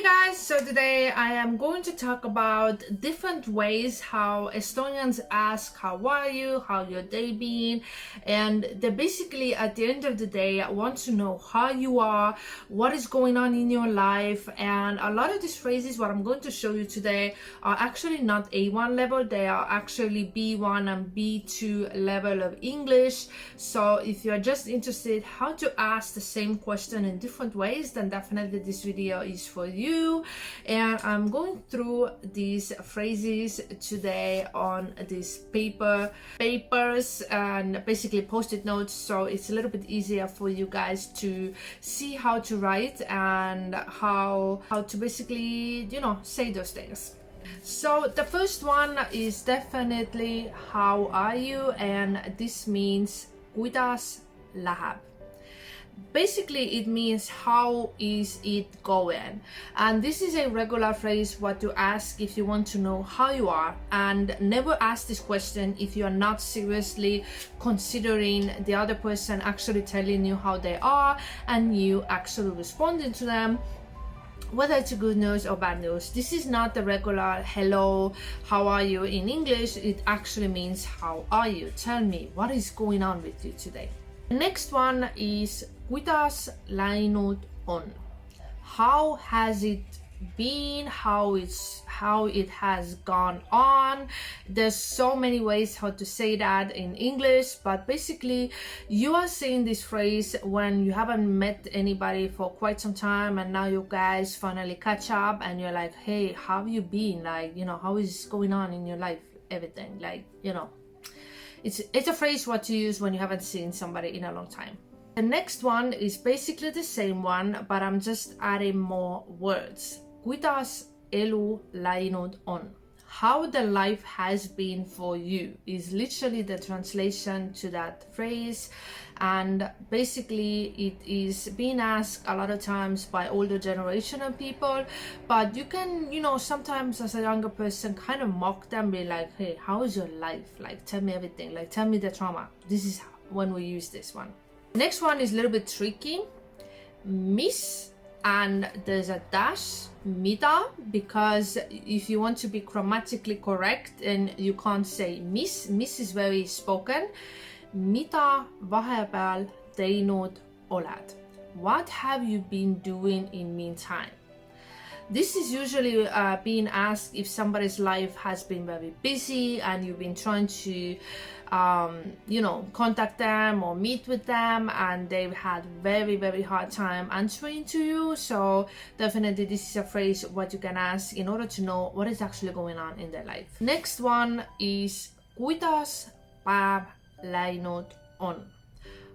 Hey guys, so today I am going to talk about different ways how Estonians ask how are you, how your day been, and they basically at the end of the day want to know how you are, what is going on in your life. And a lot of these phrases what I'm going to show you today are actually not A1 level, they are actually B1 and B2 level of English. So if you're just interested how to ask the same question in different ways, then definitely this video is for you. And I'm going through these phrases today on these papers and basically post-it notes, so it's a little bit easier for you guys to see how to write and how to basically, you know, say those things. So the first one is definitely how are you, and this means kuidas läheb. Basically it means how is it going, and this is a regular phrase what to ask if you want to know how you are. And never ask this question if you are not seriously considering the other person actually telling you how they are and you actually responding to them, whether it's good news or bad news. This is not the regular hello, how are you in English. It actually means how are you, tell me what is going on with you today. The next one is kuidas läinud on. How has it been, how it has gone on. There's so many ways how to say that in English, but basically you are saying this phrase when you haven't met anybody for quite some time and now you guys finally catch up and you're like, hey, how have you been, like, you know, how is going on in your life, everything, like, you know, it's a phrase what to use when you haven't seen somebody in a long time. The next one is basically the same one, but I'm just adding more words. Kuidas elu läinud on. How the life has been for you is literally the translation to that phrase, and basically it is being asked a lot of times by older generation of people, but you can, you know, sometimes as a younger person kind of mock them, be like, hey, how is your life, like tell me everything, like tell me the trauma. This is when we use this one. Next one is a little bit tricky. Mis, and there's a dash, mida, because if you want to be grammatically correct and you can't say mis is very spoken. Mida vahepeal teinud oled? What have you been doing in meantime? This is usually being asked if somebody's life has been very busy and you've been trying to you know, contact them or meet with them and they've had very hard time answering to you. So definitely this is a phrase what you can ask in order to know what is actually going on in their life. Next one is kuidas päev läinud on.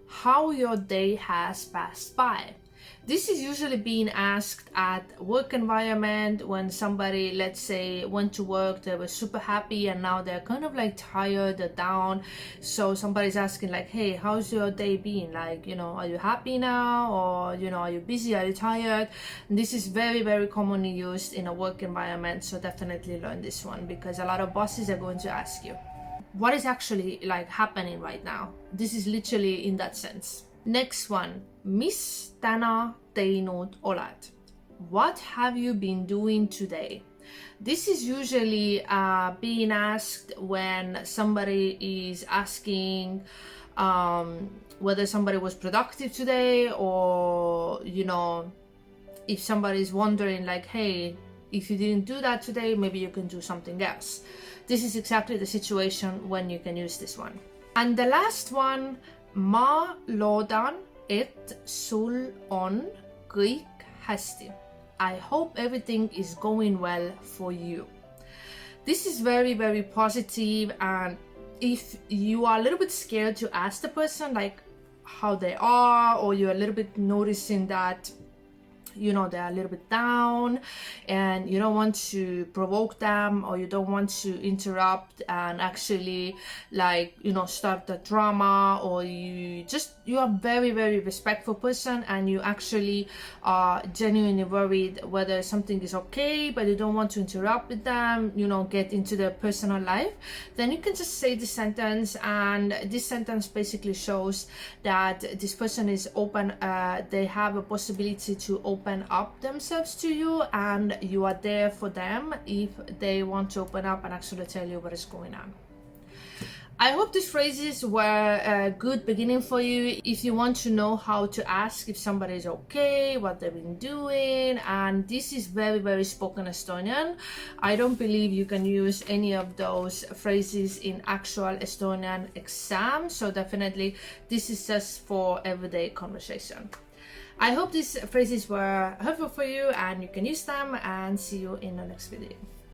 How your day has passed by. This is usually being asked at work environment when somebody, let's say, went to work, they were super happy and now they're kind of like tired or down. So somebody's asking like, hey, how's your day been? Like, you know, are you happy now? Or, you know, are you busy? Are you tired? And this is very commonly used in a work environment. So definitely learn this one because a lot of bosses are going to ask you, what is actually like happening right now? This is literally in that sense. Next one, mis täna teinud oled? What have you been doing today? This is usually being asked when somebody is asking whether somebody was productive today, or, you know, if somebody is wondering like, hey, if you didn't do that today, maybe you can do something else. This is exactly the situation when you can use this one. And the last one, ma loodan, et sul on kõik hästi. I hope everything is going well for you. This is very positive, and if you are a little bit scared to ask the person like how they are, or you're a little bit noticing that, you know, they're a little bit down and you don't want to provoke them, or you don't want to interrupt and actually, like, you know, start the drama, or you are very respectful person and you actually are genuinely worried whether something is okay, but you don't want to interrupt with them, you know, get into their personal life, then you can just say this sentence. And this sentence basically shows that this person is open, they have a possibility to open open up themselves to you, and you are there for them if they want to open up and actually tell you what is going on. I hope these phrases were a good beginning for you if you want to know how to ask if somebody is okay, what they've been doing. And this is very, very spoken Estonian. I don't believe you can use any of those phrases in actual Estonian exam, so definitely this is just for everyday conversation. I hope these phrases were helpful for you and you can use them, and see you in the next video.